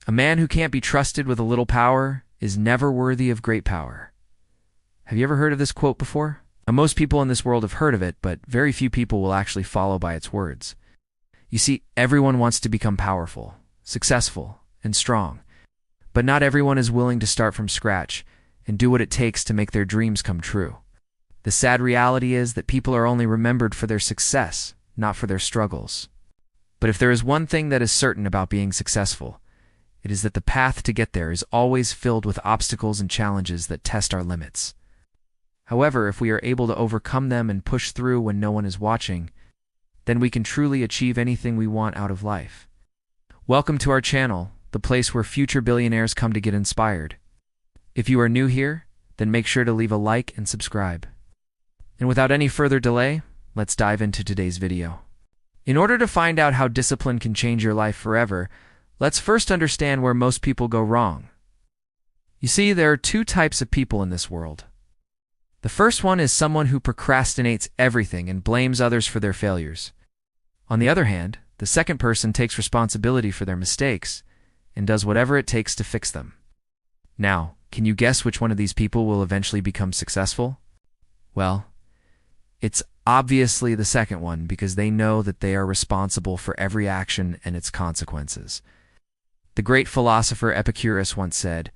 A man who can't be trusted with a little power is never worthy of great power. Have you ever heard of this quote before? Now, most people in this world have heard of it, but very few people will actually follow by its words. You see, everyone wants to become powerful, successful, and strong, but not everyone is willing to start from scratch and do what it takes to make their dreams come true. The sad reality is that people are only remembered for their success, not for their struggles. But if there is one thing that is certain about being successful, it is that the path to get there is always filled with obstacles and challenges that test our limits. However, if we are able to overcome them and push through when no one is watching, then we can truly achieve anything we want out of life. Welcome to our channel, the place where future billionaires come to get inspired. If you are new here, then make sure to leave a like and subscribe. And without any further delay, let's dive into today's video. In order to find out how discipline can change your life forever, let's first understand where most people go wrong. You see, there are two types of people in this world. The first one is someone who procrastinates everything and blames others for their failures. On the other hand, the second person takes responsibility for their mistakes and does whatever it takes to fix them. Now, can you guess which one of these people will eventually become successful? Well, it's obviously the second one, because they know that they are responsible for every action and its consequences. The great philosopher Epicurus once said,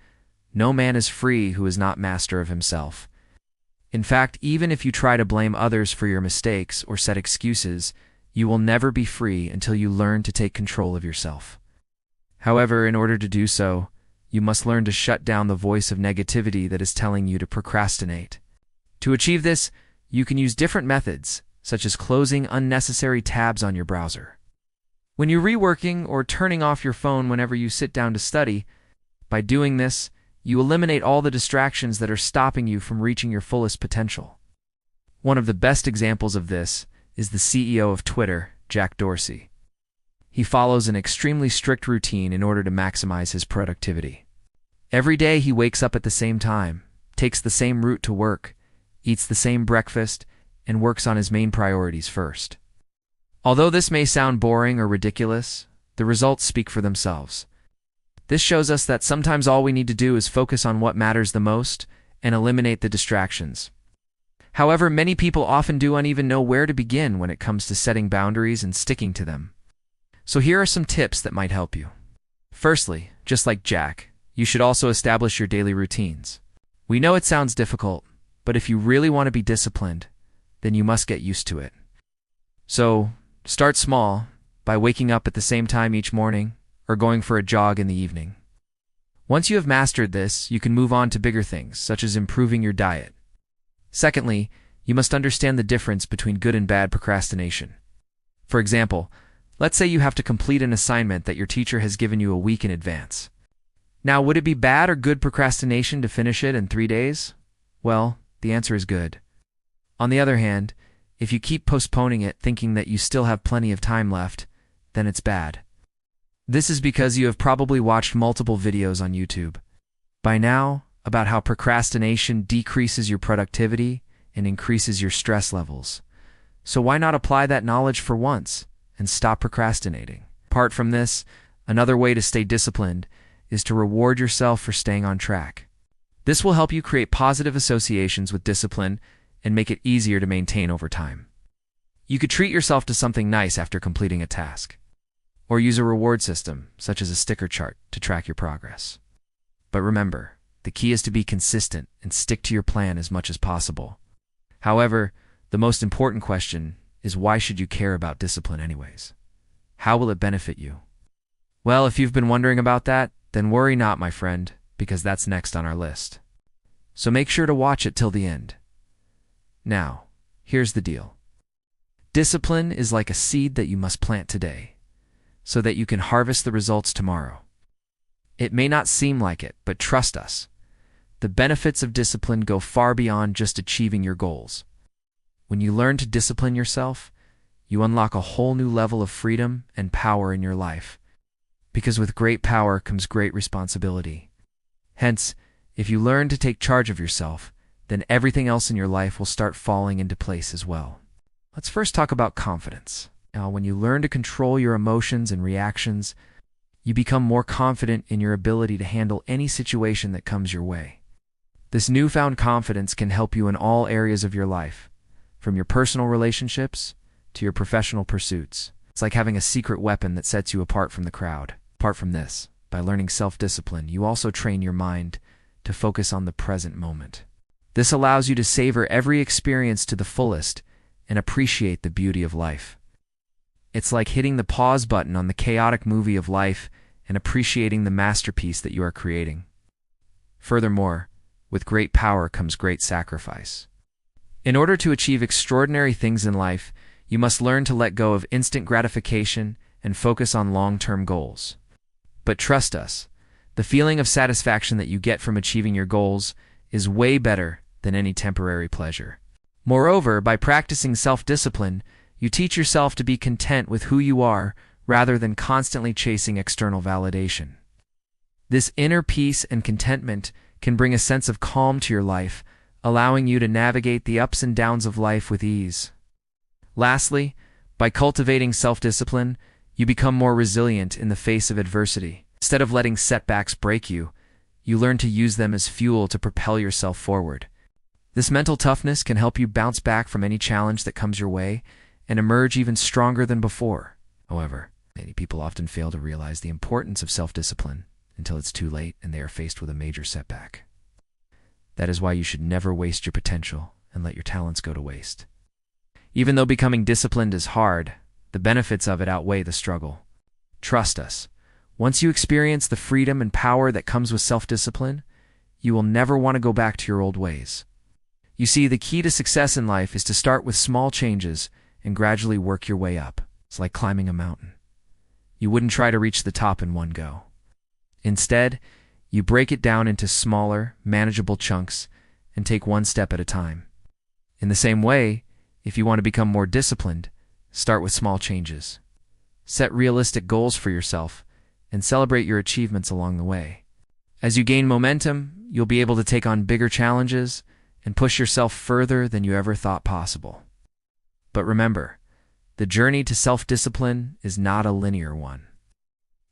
"No man is free who is not master of himself." In fact, even if you try to blame others for your mistakes or set excuses, you will never be free until you learn to take control of yourself. However, in order to do so, you must learn to shut down the voice of negativity that is telling you to procrastinate. To achieve this, you can use different methods, such as closing unnecessary tabs on your browser. When you're reworking or turning off your phone whenever you sit down to study, by doing this, you eliminate all the distractions that are stopping you from reaching your fullest potential. One of the best examples of this is the CEO of Twitter, Jack Dorsey. He follows an extremely strict routine in order to maximize his productivity. Every day he wakes up at the same time, takes the same route to work, eats the same breakfast, and works on his main priorities first. Although this may sound boring or ridiculous, the results speak for themselves. This shows us that sometimes all we need to do is focus on what matters the most and eliminate the distractions. However, many people often don't even know where to begin when it comes to setting boundaries and sticking to them. So here are some tips that might help you. Firstly, just like Jack, you should also establish your daily routines. We know it sounds difficult, but if you really want to be disciplined, then you must get used to it. So, start small by waking up at the same time each morning or going for a jog in the evening. Once you have mastered this, you can move on to bigger things, such as improving your diet. Secondly, you must understand the difference between good and bad procrastination. For example, let's say you have to complete an assignment that your teacher has given you a week in advance. Now, would it be bad or good procrastination to finish it in 3 days? Well, the answer is good. On the other hand, if you keep postponing it thinking that you still have plenty of time left, then it's bad. This is because you have probably watched multiple videos on YouTube by now about how procrastination decreases your productivity and increases your stress levels. So why not apply that knowledge for once and stop procrastinating? Apart from this, another way to stay disciplined is to reward yourself for staying on track. This will help you create positive associations with discipline and make it easier to maintain over time. You could treat yourself to something nice after completing a task, or use a reward system, such as a sticker chart, to track your progress. But remember, the key is to be consistent and stick to your plan as much as possible. However, the most important question is, why should you care about discipline anyways? How will it benefit you? Well, if you've been wondering about that, then worry not, my friend, because that's next on our list. So make sure to watch it till the end. Now, here's the deal. Discipline is like a seed that you must plant today, so that you can harvest the results tomorrow. It may not seem like it, but trust us. The benefits of discipline go far beyond just achieving your goals. When you learn to discipline yourself, you unlock a whole new level of freedom and power in your life. Because with great power comes great responsibility. Hence, if you learn to take charge of yourself, then everything else in your life will start falling into place as well. Let's first talk about confidence. Now, when you learn to control your emotions and reactions, You become more confident in your ability to handle any situation that comes your way. This newfound confidence can help you in all areas of your life, from your personal relationships to your professional pursuits. It's like having a secret weapon that sets you apart from the crowd. Apart from this, by learning self-discipline, you also train your mind to focus on the present moment. This allows you to savor every experience to the fullest and appreciate the beauty of life. It's like hitting the pause button on the chaotic movie of life and appreciating the masterpiece that you are creating. Furthermore, with great power comes great sacrifice. In order to achieve extraordinary things in life, you must learn to let go of instant gratification and focus on long-term goals. But trust us, the feeling of satisfaction that you get from achieving your goals is way better than any temporary pleasure. Moreover, by practicing self-discipline, you teach yourself to be content with who you are rather than constantly chasing external validation. This inner peace and contentment can bring a sense of calm to your life, allowing you to navigate the ups and downs of life with ease. Lastly, by cultivating self-discipline, you become more resilient in the face of adversity. Instead of letting setbacks break you, you learn to use them as fuel to propel yourself forward. This mental toughness can help you bounce back from any challenge that comes your way and emerge even stronger than before. However, many people often fail to realize the importance of self-discipline until it's too late and they are faced with a major setback. That is why you should never waste your potential and let your talents go to waste. Even though becoming disciplined is hard, the benefits of it outweigh the struggle. Trust us, once you experience the freedom and power that comes with self-discipline, you will never want to go back to your old ways. You see, the key to success in life is to start with small changes and gradually work your way up. It's like climbing a mountain. You wouldn't try to reach the top in one go. Instead, you break it down into smaller, manageable chunks and take one step at a time. In the same way, if you want to become more disciplined, start with small changes. Set realistic goals for yourself and celebrate your achievements along the way. As you gain momentum, you'll be able to take on bigger challenges and push yourself further than you ever thought possible. But remember, the journey to self-discipline is not a linear one.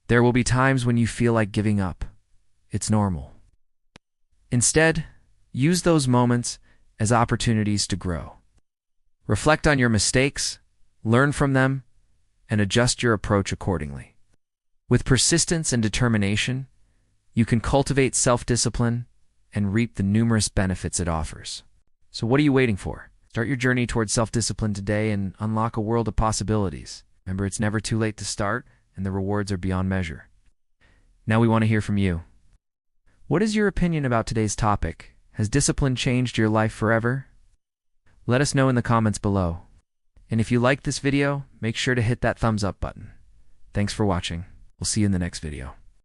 There will be times when you feel like giving up. It's normal. Instead, use those moments as opportunities to grow. Reflect on your mistakes, learn from them, and adjust your approach accordingly. With persistence and determination, you can cultivate self-discipline and reap the numerous benefits it offers. So what are you waiting for? Start your journey towards self-discipline today and unlock a world of possibilities. Remember, it's never too late to start, and the rewards are beyond measure. Now we want to hear from you. What is your opinion about today's topic? Has discipline changed your life forever? Let us know in the comments below. And if you liked this video, make sure to hit that thumbs up button. Thanks for watching. We'll see you in the next video.